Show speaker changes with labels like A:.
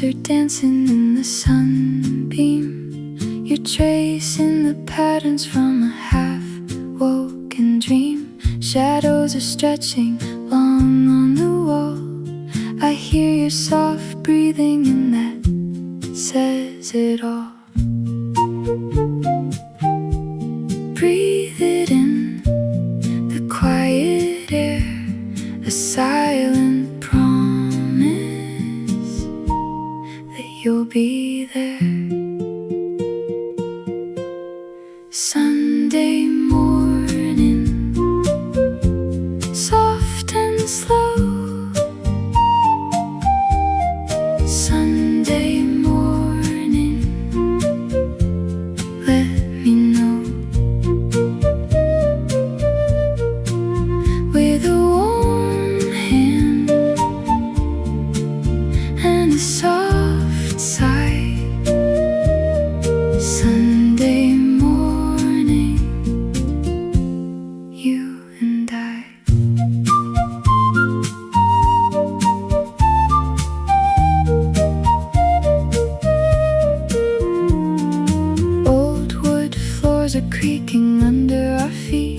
A: Stars are dancing in the sunbeam. You're tracing the patterns from a half-woken dream. Shadows are stretching long on the wall. I hear your soft breathing and that says it all. Breathe it in, the quiet air, a silent promise that you'll be there. Sunday morning, soft and slow. Sunday morning, let me know. With a warm hand and a soft sigh. Sunday morning, you and I. Old wood floors are creaking under our feet.